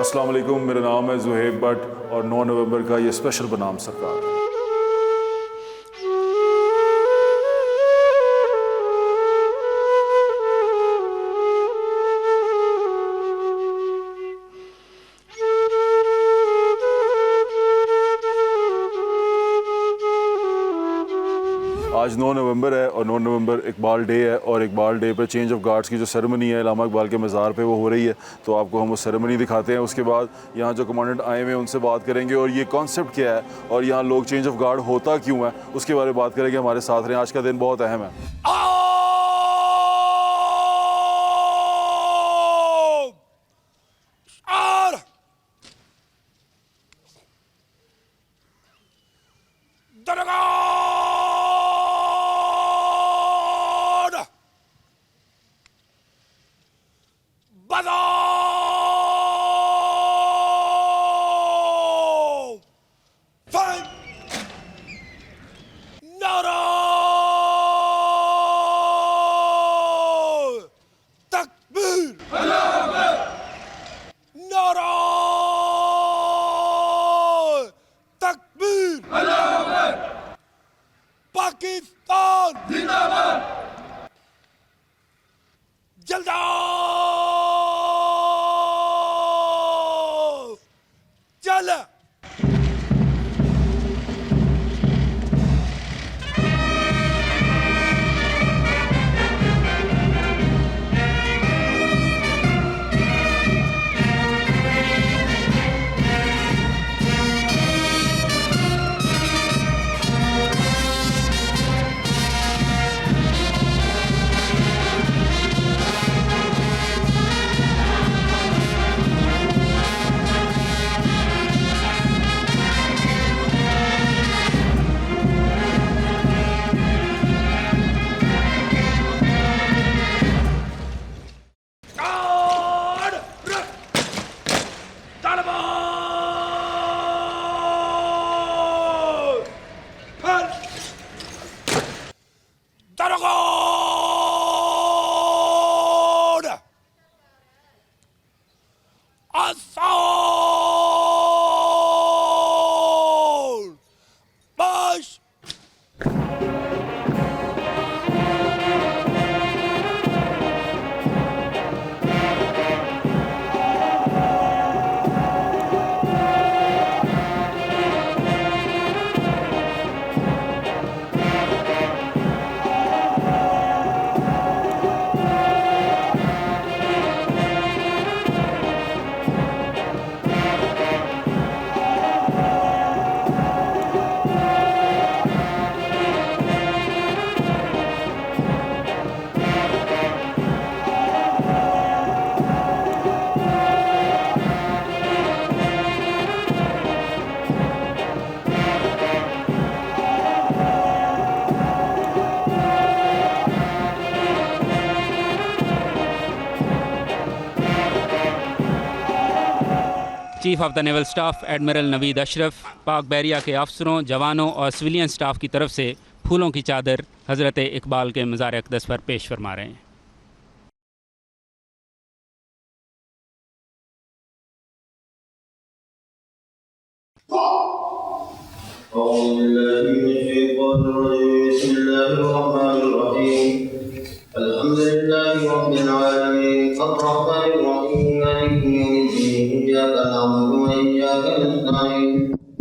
अस्सलाम वालेकुम, मेरा नाम है ज़ुहैब भट्ट और 9 नवंबर का ये स्पेशल बनाम सरकार। आज 9 नवंबर है और 9 नवंबर इकबाल डे है और इकबाल डे पर चेंज ऑफ गार्ड्स की जो सेरेमनी है इलामा इकबाल के मज़ार पे वो हो रही है। तो आपको हम वो सेरेमनी दिखाते हैं। उसके बाद यहाँ जो कमांडेंट आए हुए हैं उनसे बात करेंगे और ये कॉन्सेप्ट क्या है और यहाँ लोग चेंज ऑफ गार्ड होता क्यों है उसके बारे में बात करेंगे। हमारे साथ रहें, आज का दिन बहुत अहम है। पाकिस्तान जिंदाबाद। जल्दा चल। Chief of the naval staff admiral Naveed Ashraf पाक बहरिया के अफसरों, जवानों और सिविलियन स्टाफ की तरफ से फूलों की चादर हज़रत इकबाल के मज़ार अक़दस पर पेश फरमा रहे हैं।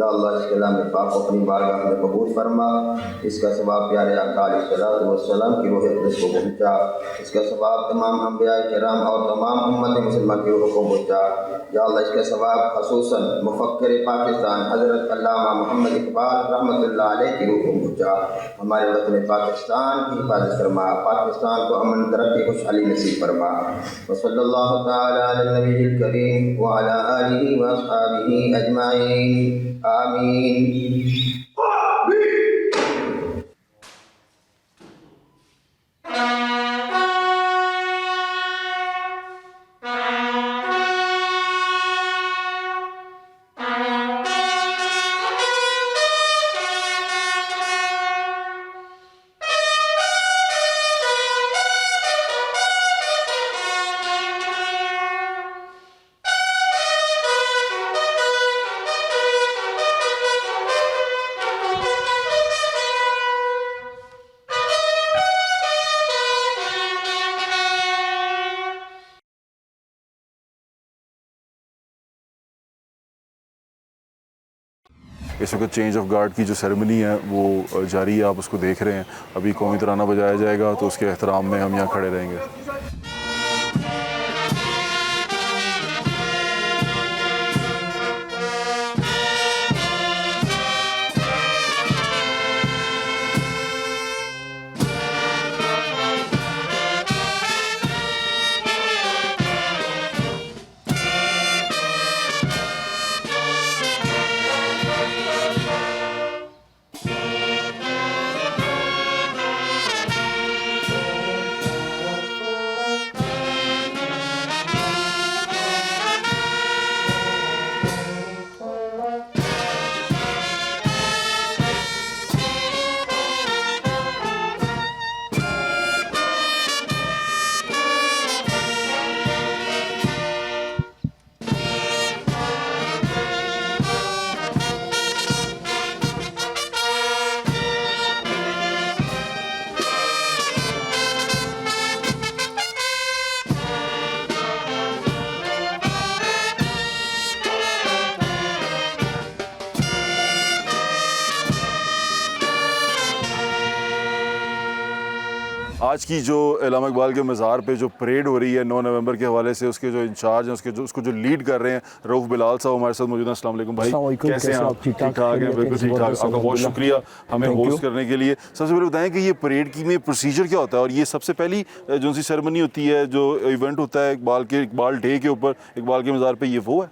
या अल्लाह इस कलाम पाक को अपनी बारगाह में कबूल फरमा। इसका सवाब प्यारे आका अलैहिस्सलाम की रूह अक़दस को पहुँचा। इसका सवाब तमाम अंबिया किराम और तमाम उम्मत मुसलमान की रूह को पहुँचा। या अल्लाह इसका सवाब खसूसन मुफक्किर पाकिस्तान हज़रत अल्लामा मोहम्मद इकबाल रहमतुल्लाह अलैह की रूह को पहुँचा। हमारे वतन पाकिस्तान की हिफाजत फरमा, पाकिस्तान को अमन तरक्की खुशहाली नसीब फरमा। वसल्लल्लाहु तआला अला नबी वजहिल करीम व अला आलिहि व अस्हाबिहि अजमाइन आमीन। इस वक्त चेंज ऑफ गार्ड की जो सेरेमनी है वो जारी है, आप उसको देख रहे हैं। अभी कौमी तराना बजाया जाएगा तो उसके एहतराम में हम यहाँ खड़े रहेंगे। आज की जो इल्हामा इकबाल के मज़ार पे जो परेड हो रही है 9 नवंबर के हवाले से, उसके जो इंचार्ज हैं, उसको जो लीड कर रहे हैं रऊफ़ बिलाल साहब हमारे साथ मौजूद हैं। अस्सलाम वालेकुम भाई, कैसे हैं आप? ठीक ठाक हैं? बिल्कुल ठीक ठाक। आपका बहुत शुक्रिया हमें होस्ट करने के लिए। सबसे पहले बताएं कि ये परेड की में प्रोसीजर क्या होता है, और ये सबसे पहली जो सी सेरेमनी होती है, जो इवेंट होता है इकबाल डे के ऊपर इकबाल के मज़ार पर, ये वो है?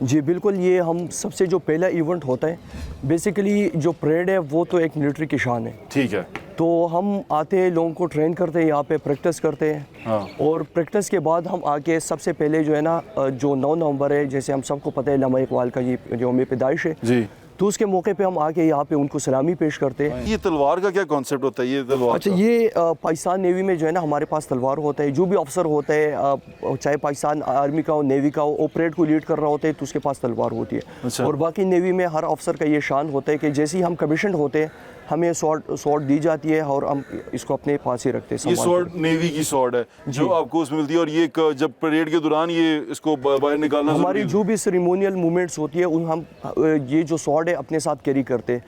जी बिल्कुल, ये हम सबसे जो पहला इवेंट होता है, बेसिकली जो परेड है वो तो एक मिलिट्री की शान है। ठीक है। तो हम आते हैं, लोगों को ट्रेन करते हैं, यहाँ पे प्रैक्टिस करते हैं। हाँ। और प्रैक्टिस के बाद हम आके सबसे पहले जो है ना, जो 9 नवंबर है, जैसे हम सबको पता है इल्हामा इकबाल का ये यौम पैदाइश है जी, तो उसके मौके पे हम आके यहाँ पे उनको सलामी पेश करते हैं। ये तलवार का क्या कॉन्सेप्ट होता है? ये तलवार, अच्छा, ये पाकिस्तान नेवी में जो है ना, हमारे पास तलवार होता है। जो भी अफसर होता है, चाहे पाकिस्तान आर्मी का हो, नेवी का हो, वो परेड को लीड कर रहा होता है तो उसके पास तलवार होती है। अच्छा। और बाकी नेवी में हर अफसर का ये शान होता है कि जैसे ही हम कमीशन होते हैं, हमें स्वॉर्ड दी जाती है और हम इसको अपने पास ही रखते हैं। ये स्वॉर्ड नेवी की स्वॉर्ड है जो आपको उसमें मिलती है, और ये जब परेड के दौरान ये इसको बाहर निकालना, हमारी जो भी सेरेमोनियल मूवमेंट्स होती है उन हम ये जो स्वॉर्ड है अपने साथ कैरी करते हैं।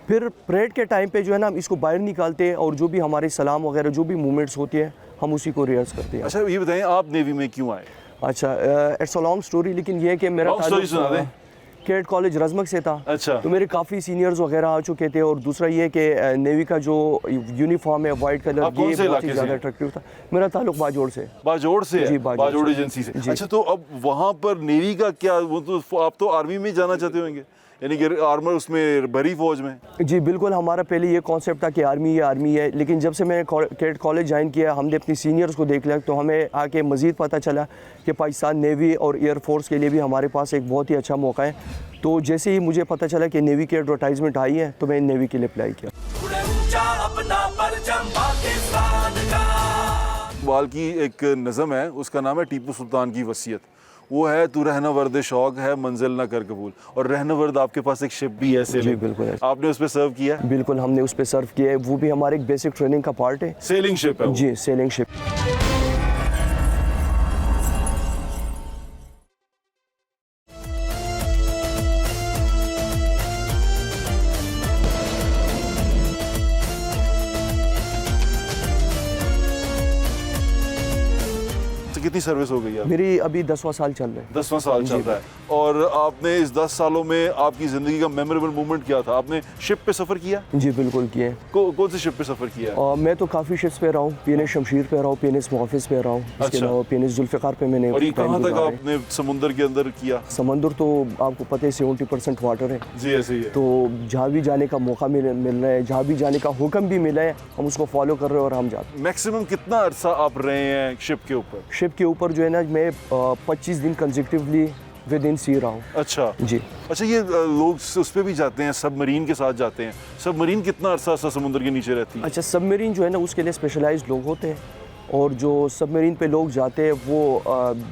फिर परेड के टाइम पे जो है ना, हम इसको बाहर निकालते हैं और जो भी हमारे सलाम वगैरह जो भी मूवमेंट्स होती है हम उसी को रिहर्स करते हैं। अच्छा, ये बताएं आप नेवी में क्यों आए? अच्छा, इट्स अ लॉन्ग स्टोरी, लेकिन ये है कि मेरा कैडेट कॉलेज रजमक से था। अच्छा। तो मेरे काफ़ी सीनियर्स वगैरह आ चुके थे, और दूसरा ये कि नेवी का जो यूनिफॉर्म है वाइट कलर, ये बहुत ही ज़्यादा अट्रैक्टिव था। मेरा ताल्लुक बाजोड़ से। बाजोड़ से? जी, बाजोड़ एजेंसी से। अच्छा, तो अब वहाँ पर नेवी का क्या, वो तो आप तो आर्मी में जाना चाहते होंगे, यानी कि आर्मर उसमें भरी फौज में? जी बिल्कुल, हमारा पहले ये कॉन्सेप्ट था कि आर्मी है, लेकिन जब से मैंने कैडेट कॉलेज ज्वाइन किया, हमने अपनी सीनियर्स को देख लिया, तो हमें आके मज़ीद पता चला कि पाकिस्तान नेवी और एयर फोर्स के लिए भी हमारे पास एक बहुत ही अच्छा मौका है। तो जैसे ही मुझे पता चला कि नेवी की एडवर्टाइजमेंट आई है, तो मैंने नेवी के लिए अप्लाई किया। इकबाल की एक नज़म है, उसका नाम है टीपू सुल्तान की वसीयत। वो है, तू रहना वर्द शौक है, मंजिल ना कर कबूल। और रहना वर्द आपके पास एक शिप भी है, सेलिंग। जी बिल्कुल, आपने उस पर सर्व किया? बिल्कुल, हमने उस पर सर्व किया है। वो भी हमारे एक बेसिक ट्रेनिंग का पार्ट है। सेलिंग शिप है? जी, सेलिंग शिप। कितनी सर्विस हो गई है? मेरी अभी 10वां साल चल रहा है। 10वां साल चल रहा है। और आपने इस 10 सालों में आपकी ज़िंदगी का मेमोरेबल मोमेंट क्या था? आपने शिप पे सफ़र किया? जी बिल्कुल किए। कौन सी शिप पे सफ़र किया है? मैं तो काफ़ी शिप्स पे रहा हूँ, PNS शमशीर पे रहा हूँ, PNS मुहाफिज पे रहा हूँ, इसके अच्छा। अलावा PNS जुल्फ़िकार पे मैंने और ये टाइम कहाँ तक गुजारा है। आपने समुंदर के अंदर किया? समंदर तो आपको पता है 70% वाटर है, जी ऐसे ही है। तो जहाँ भी जाने का मौका मिल रहा है, जहाँ भी जाने का हुक्म भी मिला है, हम उसको फॉलो कर रहे हैं और हम जाते हैं। मैक्सिमम कितना अरसा आप रहे हैं शिप के ऊपर? शिप के ऊपर जो है ना, मैं 25 दिन कंसेक्टिवली विद इन सी रहा हूँ। अच्छा जी। अच्छा, ये लोग उस पे भी जाते हैं, सबमरीन के साथ जाते हैं। सबमरीन कितना अरसा समुद्र के नीचे रहती है? अच्छा, सबमरीन जो है ना उसके लिए स्पेशलाइज्ड लोग होते हैं, और जो सबमरीन पे लोग जाते हैं वो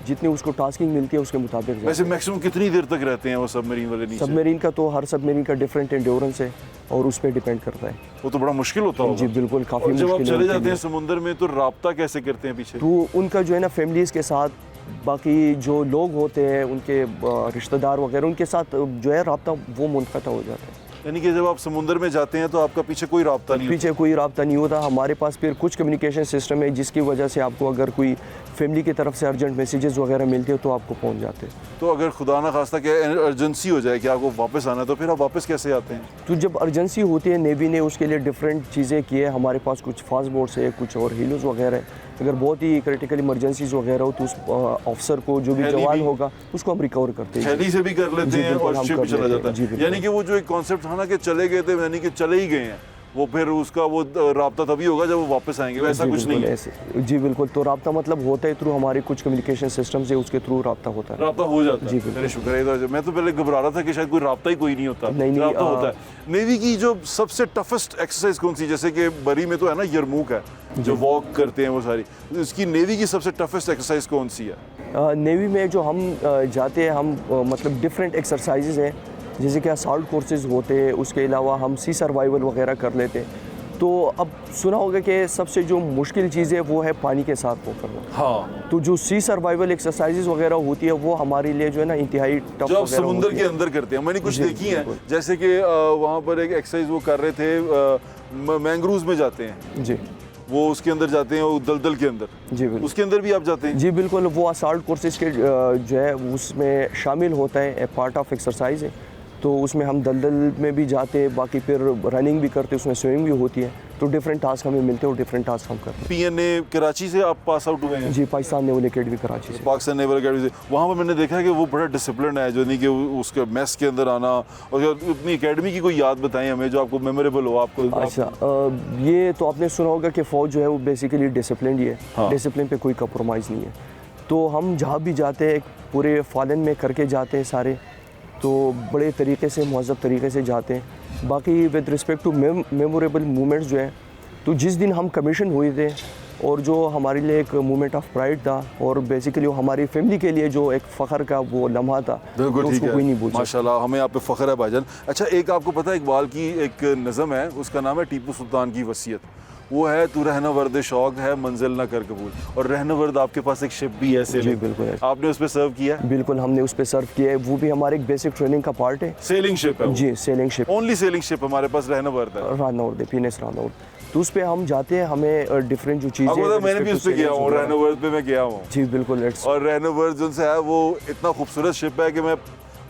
जितनी उसको टास्किंग मिलती है उसके मुताबिक जाते वैसे हैं। मैक्सिमम कितनी देर तक रहते हैं वो सबमरीन वाले नीचे? सबमरीन का तो हर सबमरीन का डिफरेंट एंड्योरेंस है और उस पर डिपेंड करता है। वो तो बड़ा मुश्किल होता होगा। जी बिल्कुल, काफ़ी और जब आप मुश्किल चले है जाते हैं समुद्र में तो राब्ता कैसे करते हैं पीछे? तो उनका जो है ना फैमिलीज़ के साथ, बाकी जो लोग होते हैं उनके रिश्तेदार वगैरह, उनके साथ जो है राब्ता वो मुनक़ता हो जाता है। यानी कि जब आप समुद्र में जाते हैं तो आपका पीछे कोई राब्ता नहीं पीछे कोई राब्ता नहीं होता। हमारे पास फिर कुछ कम्युनिकेशन सिस्टम है जिसकी वजह से आपको अगर कोई फैमिली की तरफ से अर्जेंट मैसेजेस वगैरह मिलते हो तो आपको पहुंच जाते हैं। तो अगर खुदा ना खास्ता क्या अर्जेंसी हो जाए कि आपको वापस आना है तो फिर आप वापस कैसे आते हैं? तो जब अर्जेंसी होती है, नेवी ने उसके लिए डिफरेंट चीज़ें की है। हमारे पास कुछ फास्ट बोट्स है, कुछ और हीलोज वगैरह है। अगर बहुत ही क्रिटिकल इमरजेंसीज वगैरह हो तो उस ऑफिसर को, जो भी जवान होगा, उसको हम रिकवर करते हैं। हेली से भी कर लेते जी, हैं बिल्कुल, और हम शिप कर भी चला लेते जाता हैं। जी, है। बिल्कुल। यानी कि वो जो एक कॉन्सेप्ट था ना कि चले गए थे, यानी कि चले ही गए हैं, वो फिर उसका वो राब्ता तभी होगा जब वो वापस आएंगे, वैसा जी, कुछ नहीं बिल्कुल है। ऐसे। जी बिल्कुल, तो राब्ता मतलब होता है थ्रू हमारे कुछ कम्युनिकेशन सिस्टम से, उसके थ्रू राब्ता होता है। राब्ता हो जाता है। जी, बिल्कुल। मेरे शुक्र है। तो मैं तो पहले घबरा रहा था कि शायद कोई राब्ता ही कोई नहीं होता। नहीं, राब्ता होता है। नेवी की जो सबसे टफेस्ट एक्सरसाइज कौन सी? जैसे कि बरी में तो है ना यरमूक है, जो वॉक करते हैं वो सारी, इसकी नेवी की सबसे टफेस्ट एक्सरसाइज कौन सी है? नेवी में जो हम जाते हैं, हम मतलब डिफरेंट एक्सरसाइजेज हैं, जैसे कि असॉल्ट कोर्सेज होते हैं, उसके अलावा हम सी सर्वाइवल वगैरह कर लेते हैं। तो अब सुना होगा कि सबसे जो मुश्किल चीज़ है वो है पानी के साथ वो करना। हाँ, तो जो सी सर्वाइवल एक्सरसाइजेज वगैरह होती है वो हमारे लिए जो है ना इंतहाई टफ जो आप वगैरह समुद्र होती के है। अंदर करते हैं, मैंने कुछ जी, देखी है। बिल्कुल। जैसे कि वहाँ पर एक एक्सरसाइज वो कर रहे थे, मैंग्रोव्स में जाते हैं जी वो, उसके अंदर जाते हैं, वो दलदल के अंदर, जी बिल्कुल। उसके अंदर भी आप जाते हैं? जी बिल्कुल, वो असॉल्ट कोर्सेज के जो है उसमें शामिल होता है, ए पार्ट ऑफ एक्सरसाइज है। तो उसमें हम दलदल में भी जाते हैं, बाकी फिर रनिंग भी करते हैं, उसमें स्विमिंग भी होती है। तो डिफरेंट टास्क हमें मिलते हैं और डिफरेंट टास्क हम करते PNA कराची से आप पास आउट हुए हैं? हैं। जी, पाकिस्तान नेवल अकेडमी कराची से। पाकिस्तान नेवल अकेडमी से। वहाँ पर मैंने देखा है कि वो बड़ा डिसिप्लिन है, जो नहीं कि उसके मेस के अंदर आना। और अपनी एकेडमी की कोई याद बताएं हमें जो आपको मेमोरेबल हो। आपको अच्छा, ये तो आपने सुना होगा कि फ़ौज जो है वो बेसिकली डिसिप्लिन ही है। हाँ। डिसिप्लिन पे कोई कंप्रोमाइज़ नहीं है। तो हम जहाँ भी जाते हैं पूरे फॉलन में करके जाते हैं सारे, तो बड़े तरीके से, महज़ब तरीके से जाते हैं। बाकी with respect to memorable moments जो है, तो जिस दिन हम कमीशन हुए थे और जो हमारे लिए एक मोमेंट ऑफ प्राइड था, और बेसिकली वो हमारी फैमिली के लिए जो एक फ़ख्र का वो लम्हा था, बिल्कुल तो ठीक उसको कोई नहीं है, भूल सकता। माशाल्लाह, हमें आप पे फ़ख्र है भाईजान। अच्छा, एक आपको पता है इकबाल की एक नज़म है, उसका नाम है टीपू सुल्तान की वसीयत। वो है, तू रहना वर्द शौक है, मंजिल ना कर कबूल। और रहना वर्द आपके पास एक शिप भी है, सेलिंग। बिल्कुल है। आपने उस पर सर्व किया है? बिल्कुल, हमने उस पर सर्व किया है। वो भी हमारे एक बेसिक ट्रेनिंग का पार्ट है। सेलिंग शिप है वो? जी, sailing ship. Only sailing ship हमारे पास रहना वर्द है। रानौर, PNS रानौर। तो उस पर हम जाते हैं, हमें डिफरेंट जो चीज़ें, आपको पता है, मैंने भी उस पर गया हूँ, रहना वर्द पे मैं गया हूँ। जी बिल्कुल। इट्स और रहना वर्द जो है वो इतना खूबसूरत शिप है कि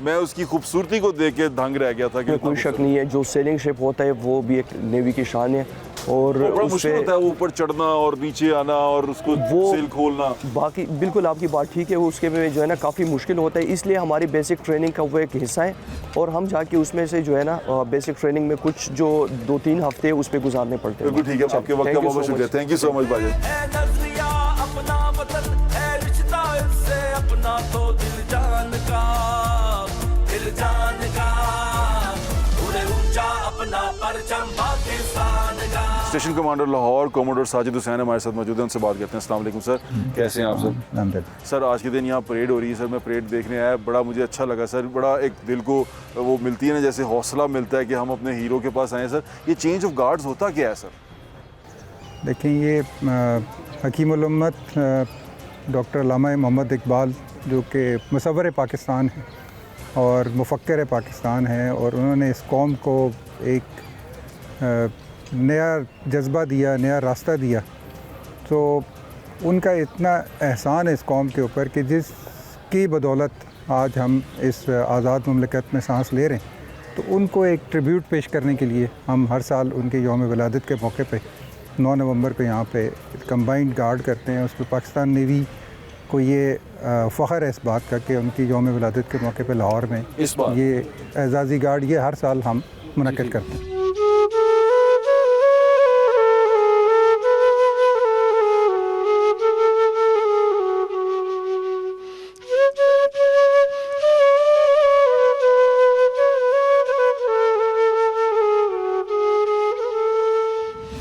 मैं उसकी खूबसूरती को देख के दंग रह गया था कि कोई शक नहीं है, जो सेलिंग शिप होता है वो भी एक नेवी की शान है। और बड़ा उस मुश्किल पे होता है वो ऊपर चढ़ना और नीचे आना और उसको सेल खोलना। बाकी बिल्कुल आपकी बात ठीक है, वो उसके में जो है ना काफ़ी मुश्किल होता है, इसलिए हमारी बेसिक ट्रेनिंग का वो एक हिस्सा है। और हम जाके उसमें से जो है ना बेसिक ट्रेनिंग में कुछ जो 2-3 हफ्ते उस पर गुजारने पड़ते हैं। बिल्कुल ठीक है, आपके वक्त का बहुत शुक्रिया। थैंक यू सो मच भाई। है नजरिया अपना वतन है, रिश्ता इससे अपना तो दिल जान का, दिल जान का, उड़े ऊंचा अपना परचम पाकिस्तान का। Station commander Lahore commodore Sajid Hussain हमारे साथ मौजूद हैं, उनसे बात करते हैं। अस्सलाम वालेकुम सर, कैसे हैं आप सर? सर, आज के दिन यहाँ परेड हो रही है सर, मैं परेड देखने आया, बड़ा मुझे अच्छा लगा सर। बड़ा एक दिल को वो मिलती है ना, जैसे हौसला मिलता है कि हम अपने हीरो के पास आए। सर, ये चेंज ऑफ गार्ड्स होता क्या है सर? देखें, ये हकीमुल उम्मत डॉक्टर अल्लामा मोहम्मद इकबाल, जो कि मुसव्वर पाकिस्तान है और मुफक्किर पाकिस्तान है, और उन्होंने इस कौम को एक नया जज्बा दिया, नया रास्ता दिया। तो उनका इतना एहसान है इस कौम के ऊपर कि जिसकी बदौलत आज हम इस आज़ाद मुमलिकत में सांस ले रहे हैं, तो उनको एक ट्रिब्यूट पेश करने के लिए हम हर साल उनके यौम विलादत के मौके पे 9 नवंबर पे यहाँ पे कंबाइंड गार्ड करते हैं। उस पर पाकिस्तान नेवी को ये फ़ख्र है इस बात का कि उनकी यौम विलादत के मौके पे लाहौर में ये एजाज़ी गार्ड ये हर साल हम मुनक्किद करते हैं।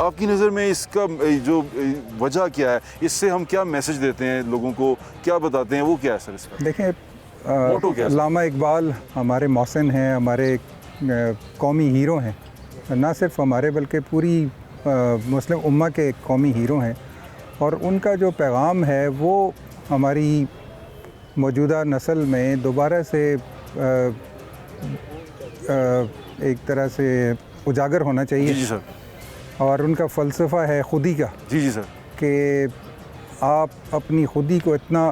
आपकी नज़र में इसका जो वजह क्या है, इससे हम क्या मैसेज देते हैं लोगों को, क्या बताते हैं, वो क्या है सर इसका? देखें, अल्लामा इकबाल हमारे मौसिन हैं, हमारे कौमी हीरो हैं, ना सिर्फ हमारे बल्कि पूरी मुस्लिम उम्मा के कौमी हीरो हैं। और उनका जो पैगाम है वो हमारी मौजूदा नस्ल में दोबारा से एक तरह से उजागर होना चाहिए। जी सर। और उनका फ़लसफ़ा है खुदी का। जी सर। कि आप अपनी खुदी को इतना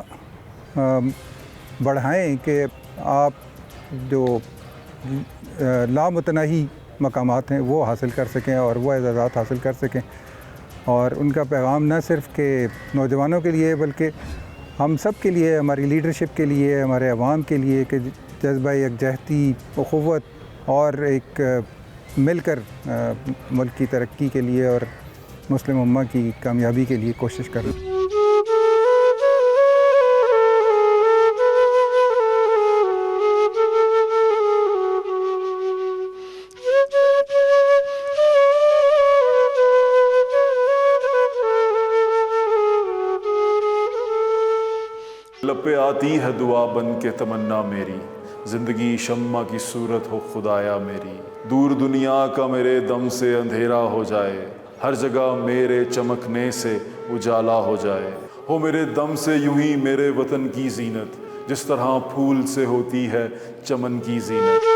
बढ़ाएं कि आप जो लामुतनाही मकामात हैं वो हासिल कर सकें और वो एजाज़ात हासिल कर सकें। और उनका पैगाम न सिर्फ के नौजवानों के लिए बल्कि हम सब के लिए, हमारी लीडरशिप के लिए, हमारे अवाम के लिए कि जज्बा यकजहती, उख़ुव्वत और एक मिलकर मुल्क की तरक्की के लिए और मुस्लिम उम्मा की कामयाबी के लिए कोशिश करें। लब पे आती है दुआ बन के तमन्ना मेरी, ज़िंदगी शम्मा की सूरत हो खुदाया मेरी। दूर दुनिया का मेरे दम से अंधेरा हो जाए, हर जगह मेरे चमकने से उजाला हो जाए। हो मेरे दम से यूं ही मेरे वतन की जीनत, जिस तरह फूल से होती है चमन की जीनत।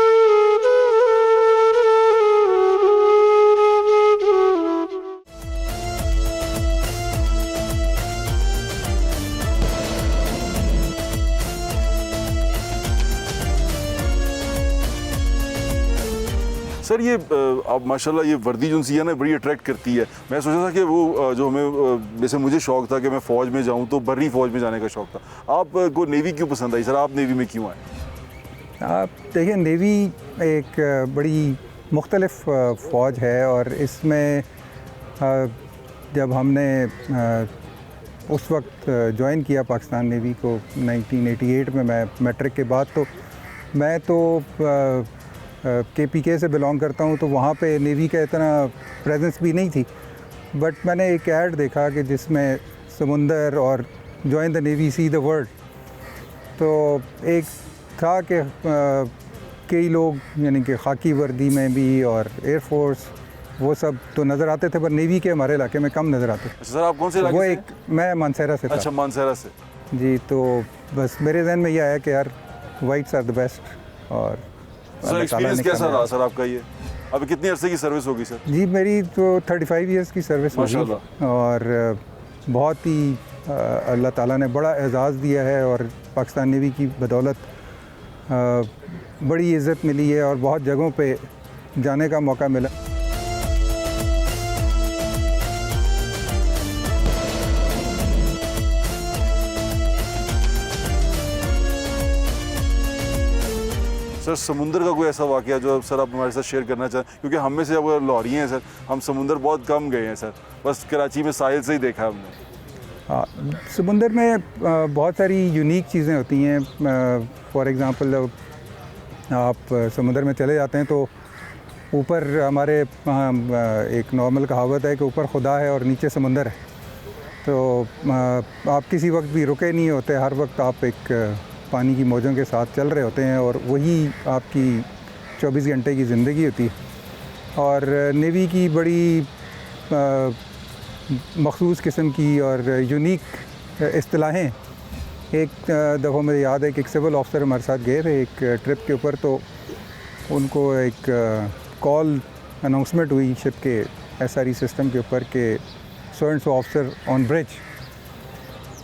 सर ये आप माशाल्लाह ये वर्दी जो सी है ना बड़ी अट्रैक्ट करती है। मैं सोचा था कि वो जो हमें, जैसे मुझे शौक़ था कि मैं फ़ौज में जाऊं, तो बर्री फ़ौज में जाने का शौक़ था। आपको नेवी क्यों पसंद आई सर? आप नेवी में क्यों आए? आप देखिए, नेवी एक बड़ी मुख्तलिफ फ़ौज है और इसमें जब हमने उस वक्त ज्वाइन किया पाकिस्तान नेवी को 1988 में, मैं मैट्रिक के बाद, तो मैं तो KPK से बिलोंग करता हूँ, तो वहाँ पे नेवी का इतना प्रेजेंस भी नहीं थी। बट मैंने एक ऐड देखा कि जिसमें समुंदर और join the navy see the world, तो एक था कि कई लोग यानी कि खाकी वर्दी में भी और एयरफोर्स वो सब तो नज़र आते थे, पर नेवी के हमारे इलाके में कम नज़र आते। सर आप कौन से इलाके से? मैं मानसेरा से था। अच्छा, मानसेरा से जी। तो बस मेरे जहन में ये आया कि यार वाइट्स आर द बेस्ट। और सर एक्सपीरियंस कैसा रहा सर आपका? ये अभी कितनी अरसे की सर्विस होगी सर? जी मेरी तो 35 इयर्स की सर्विस होगी और बहुत ही अल्लाह ताला ने बड़ा एजाज़ दिया है और पाकिस्तान नेवी की बदौलत बड़ी इज़्ज़त मिली है और बहुत जगहों पे जाने का मौका मिला। सर समुंदर का कोई ऐसा वाक़या जो सर आप हमारे साथ शेयर करना चाहें? क्योंकि हम में से अब लाहौरी हैं सर, हम समुंदर बहुत कम गए हैं सर, बस कराची में साहिल से ही देखा हमने। समुंदर में बहुत सारी यूनिक चीज़ें होती हैं। फॉर एग्ज़ाम्पल आप समुंदर में चले जाते हैं तो ऊपर हमारे एक नॉर्मल कहावत है कि ऊपर खुदा है और नीचे समुंदर है। तो आप किसी वक्त भी रुके नहीं होते, हर वक्त आप एक पानी की मौजों के साथ चल रहे होते हैं और वही आपकी 24 घंटे की ज़िंदगी होती है। और नेवी की बड़ी मखसूस किस्म की और यूनिक इस्तिलाहें, एक दफ़ा मुझे याद है कि एक सिविल ऑफिसर हमारे साथ गए थे एक ट्रिप के ऊपर, तो उनको एक कॉल अनाउंसमेंट हुई शिप के SRE सिस्टम के ऊपर के so and so officer on bridge.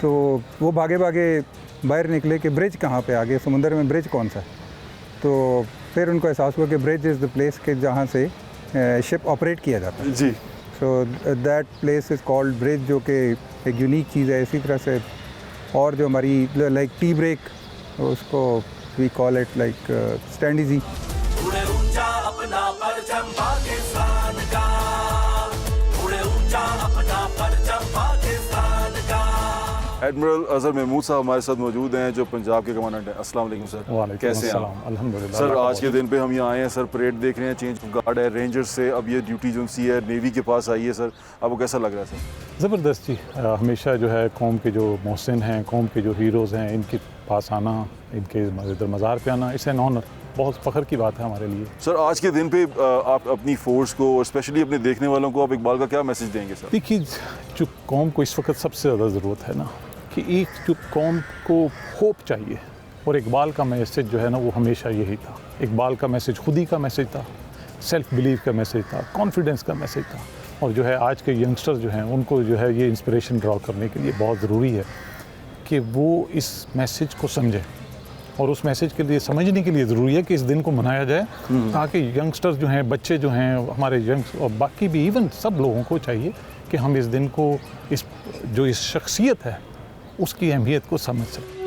तो वो भागे भागे बाहर निकले कि ब्रिज कहाँ पे आ गए, समुंदर में ब्रिज कौन सा है। तो फिर उनको एहसास हुआ कि ब्रिज इज़ द प्लेस के जहाँ से शिप ऑपरेट किया जाता है। जी। So that place is called bridge, जो कि एक यूनिक चीज़ है। इसी तरह से और जो हमारी लाइक टी ब्रेक, उसको we call it like stand easy. उड़े ऊंचा अपना परचम पाकिस्तान का, उड़े ऊंचा अपना परचम पाकिस्तान का। एडमिरल अजहर महमूद साहब हमारे साथ मौजूद हैं, जो पंजाब के कमांडेंट हैं। अस्सलाम वालेकुम सर, कैसे हैं आप? अल्हम्दुलिल्लाह। सर आज के दिन पे हम यहाँ आए हैं सर, परेड देख रहे हैं, चेंज ऑफ गार्ड है, रेंजर्स से अब ये ड्यूटी जो सी है नेवी के पास आई है। सर आपको कैसा लग रहा है सर? ज़बरदस्त जी। हमेशा जो है कौम के जो मोहसिन हैं, कौम के जो हीरोज़ हैं, इनके पास आना, इनके इधर मज़ार पे आना, इट्स एन ऑनर, बहुत फ़ख्र की बात है हमारे लिए। सर आज के दिन पे आप अपनी फोर्स को और स्पेशली अपने देखने वालों को आप इकबाल का क्या मैसेज देंगे सर? देखिए, जो कौम को इस वक्त सबसे ज़्यादा ज़रूरत है ना, कि एक जो कौम को होप चाहिए, और इकबाल का मैसेज जो है ना वो हमेशा यही था। इकबाल का मैसेज खुदी का मैसेज था, सेल्फ बिलीव का मैसेज था, कॉन्फिडेंस का मैसेज था। और जो है आज के यंगस्टर्स जो हैं उनको जो है ये इंस्पिरेशन ड्रॉ करने के लिए बहुत ज़रूरी है कि वो इस मैसेज को समझें, और उस मैसेज के लिए समझने के लिए ज़रूरी है कि इस दिन को मनाया जाए, ताकि यंगस्टर्स जो हैं, बच्चे जो हैं हमारे यंग्स, और बाकी भी इवन सब लोगों को चाहिए कि हम इस दिन को, इस जो इस शख्सियत है उसकी अहमियत को समझ सकें।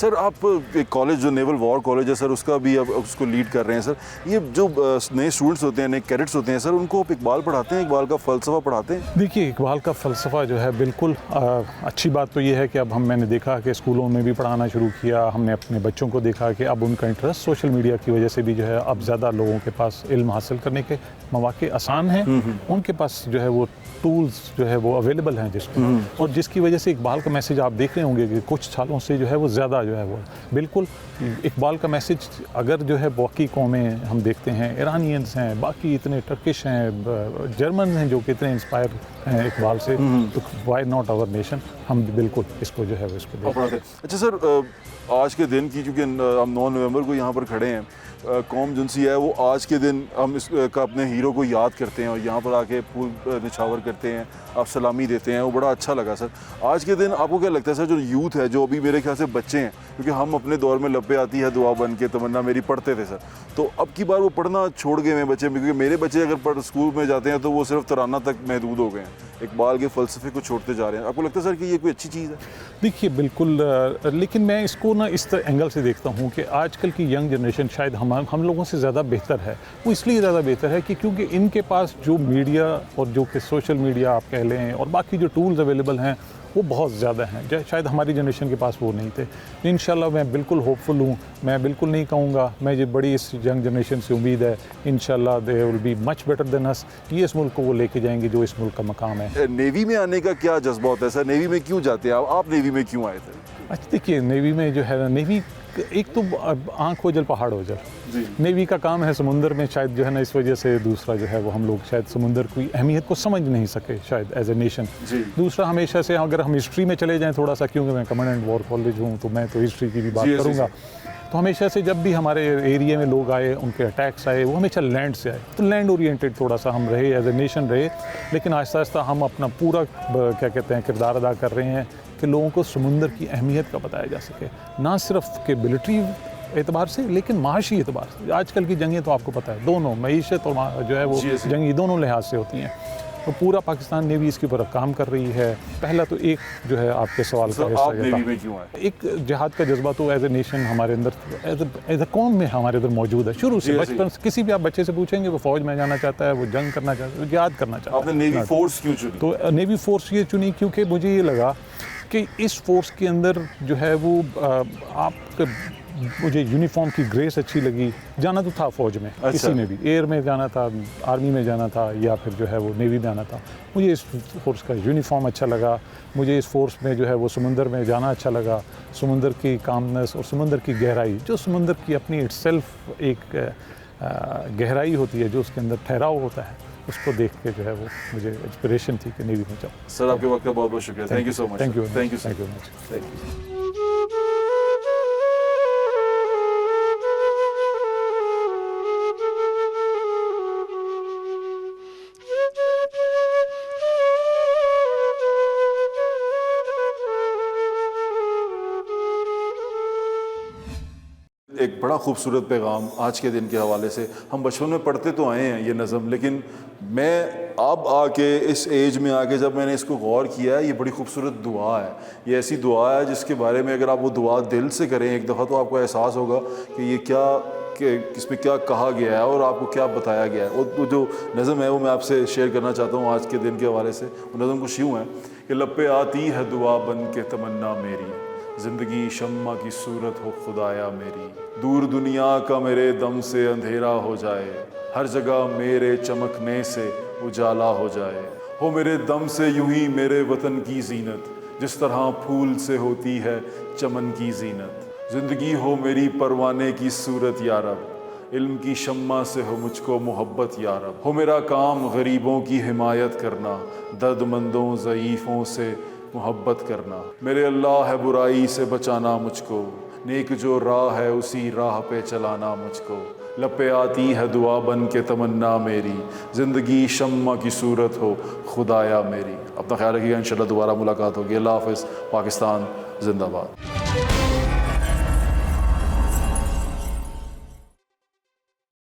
सर आप एक कॉलेज जो नेवल वॉर कॉलेज है सर, उसका भी अब उसको लीड कर रहे हैं सर। ये जो नए स्टूडेंट्स होते हैं, नए कैडेट्स होते हैं सर, उनको आप इकबाल पढ़ाते हैं, इकबाल का फ़लसफ़ा पढ़ाते हैं? देखिए, इकबाल का फ़लसफ़ा जो है बिल्कुल अच्छी बात तो ये है कि अब मैंने देखा कि स्कूलों में भी पढ़ाना शुरू किया। हमने अपने बच्चों को देखा कि अब उनका इंटरेस्ट सोशल मीडिया की वजह से भी जो है अब ज़्यादा लोगों के पास इल्म हासिल करने के मौके आसान हैं, उनके पास जो है वो टूल्स जो है वो अवेलेबल हैं जिसको, और जिसकी वजह से इकबाल का मैसेज आप देख रहे होंगे कि कुछ सालों से जो है वो ज़्यादा जो है वो बिल्कुल इकबाल का मैसेज, अगर जो है बाकी कौमें हम देखते हैं, ईरानियंस हैं, बाकी इतने टर्किश हैं, जर्मन हैं जो कि इतने इंस्पायर हैं इकबाल से, तो वाई नॉट आवर नेशन, हम बिल्कुल इसको जो है वो इसको देखते हैं। अच्छा सर, आज के दिन की, चूँकि हम 9 नवंबर को यहाँ पर खड़े हैं, कौम जुनसी है वो आज के दिन हम इसका अपने हीरो को याद करते हैं और यहाँ पर आके फूल निछावर करते हैं, आप सलामी देते हैं, वो बड़ा अच्छा लगा सर। आज के दिन आपको क्या लगता है सर, जो यूथ है, जो अभी मेरे ख्याल से बच्चे हैं, क्योंकि हम अपने दौर में लब्बे आती है दुआ बन के तमन्ना मेरी पढ़ते थे सर, तो अब की बार वो पढ़ना छोड़ गए हैं बच्चे, क्योंकि मेरे बच्चे अगर स्कूल में जाते हैं तो वो सिर्फ तराना तक महदूद हो गए हैं, इकबाल के फ़लसफ़े को छोड़ते जा रहे हैं। आपको लगता है सर कि ये कोई अच्छी चीज़ है? देखिए बिल्कुल, लेकिन मैं इसको ना इस एंगल से देखता हूँ कि आजकल की यंग जनरेशन शायद हम लोगों से ज़्यादा बेहतर है। वो इसलिए ज़्यादा बेहतर है कि क्योंकि इनके पास जो मीडिया और जो कि सोशल मीडिया आप कह लें और बाकी जो टूल्स अवेलेबल हैं वो बहुत ज़्यादा हैं, शायद हमारी जनरेशन के पास वो नहीं थे। इंशाल्लाह मैं बिल्कुल होपफुल हूँ, मैं बिल्कुल नहीं कहूँगा, मैं ये बड़ी इस यंग जनरेशन से उम्मीद है, इंशाल्लाह they will be much better than us, ये इस मुल्क को वो लेके जाएंगे जो इस मुल्क का मकाम है। नेवी में आने का क्या जज्बा होता है सर? नेवी में क्यों जाते हैं आप नेवी में क्यों आए थे? अच्छा देखिए, नेवी में जो है, नेवी एक तो आँख हो जल पहाड़ हो जल, नेवी का काम है समुंदर में, शायद जो है ना इस वजह से, दूसरा जो है वो हम लोग शायद समुंदर की अहमियत को समझ नहीं सके शायद एज ए नेशन। दूसरा हमेशा से अगर हम हिस्ट्री में चले जाएं थोड़ा सा, क्योंकि मैं कमांडेंट वॉर कॉलेज हूँ तो मैं तो हिस्ट्री की भी बात करूँगा, तो हमेशा से जब भी हमारे एरिया में लोग आए, उनके अटैक्स आए, वो हमेशा लैंड से आए, तो लैंड ओरिएंटेड थोड़ा सा हम रहे, एज ए नेशन रहे। लेकिन आहिस्ता आहिस्ता हम अपना पूरा क्या कहते हैं किरदार अदा कर रहे हैं कि लोगों को समुंदर की अहमियत का बताया जा सके, ना सिर्फ के मिलिट्री एतबार से लेकिन माशी एतबार से। आजकल की जंगें तो आपको पता है, दोनों मईशत और जो है वो जंगी दोनों लिहाज से होती हैं, तो पूरा पाकिस्तान नेवी इसके ऊपर काम कर रही है। पहला तो एक जो है आपके सवाल का आप नेवी में क्यों आए? एक जिहाद का जज्बा तो एज ए नेशन हमारे अंदर, एज ए कौम में हमारे अंदर मौजूद है शुरू से, बचपन से। किसी भी आप बच्चे से पूछेंगे वो फौज में जाना चाहता है, वो जंग करना चाहता है, वो जिहाद करना चाहता है। आपने नेवी फोर्स क्यों चुनी? तो नेवी फोर्स ये चुनी क्योंकि मुझे ये लगा कि इस फोर्स के अंदर जो है वो आप मुझे यूनिफॉर्म की ग्रेस अच्छी लगी। जाना तो था फ़ौज में, किसी में भी, एयर में जाना था, आर्मी में जाना था, या फिर जो है वो नेवी में आना था। मुझे इस फोर्स का यूनिफॉर्म अच्छा लगा, मुझे इस फोर्स में जो है वो समुंदर में जाना अच्छा लगा। समुंदर की कामनेस और समुंदर की गहराई, जो समुंदर की अपनी इटसेल्फ एक गहराई होती है, जो उसके अंदर ठहराव होता है, उसको देख के जो है वो मुझे इंस्पिरेशन थी कि नेवी में जाऊँ। सर आपके वक्त का बहुत बहुत शुक्रिया। Thank you so much. Thank you thank you thank you much. Thank you. एक बड़ा खूबसूरत पैगाम आज के दिन के हवाले से। हम बचपन में पढ़ते तो आए हैं ये नज़म, लेकिन मैं अब आके इस एज में आके जब मैंने इसको गौर किया है, ये बड़ी खूबसूरत दुआ है। ये ऐसी दुआ है जिसके बारे में अगर आप वो दुआ दिल से करें एक दफ़ा, तो आपको एहसास होगा कि ये क्या, कि इसमें क्या कहा गया है और आपको क्या बताया गया है। वो जो नज़म है वो मैं आपसे शेयर करना चाहता हूँ आज के दिन के हवाले से। वो नज़म कुछ यूँ है कि लब पे आती है दुआ बन के तमन्ना मेरी, ज़िंदगी शम्मा की सूरत हो खुदाया मेरी, दूर दुनिया का मेरे दम से अंधेरा हो जाए, हर जगह मेरे चमकने से उजाला हो जाए, हो मेरे दम से यूं ही मेरे वतन की जीनत, जिस तरह फूल से होती है चमन की जीनत, ज़िंदगी हो मेरी परवाने की सूरत या रब, इल्म की शम्मा से हो मुझको मोहब्बत या रब, हो मेरा काम गरीबों की हिमायत करना, दर्दमंदों ज़ईफ़ों से मोहब्बत करना, मेरे अल्लाह है बुराई से बचाना मुझको, नेक जो राह है उसी राह पे चलाना मुझको, लब पे आती है दुआ बन के तमन्ना मेरी, ज़िंदगी शम्मा की सूरत हो खुदाया मेरी। अपना ख्याल रखिएगा, इंशाल्लाह दोबारा मुलाकात होगी। अल्लाह हाफ़िज़। पाकिस्तान जिंदाबाद।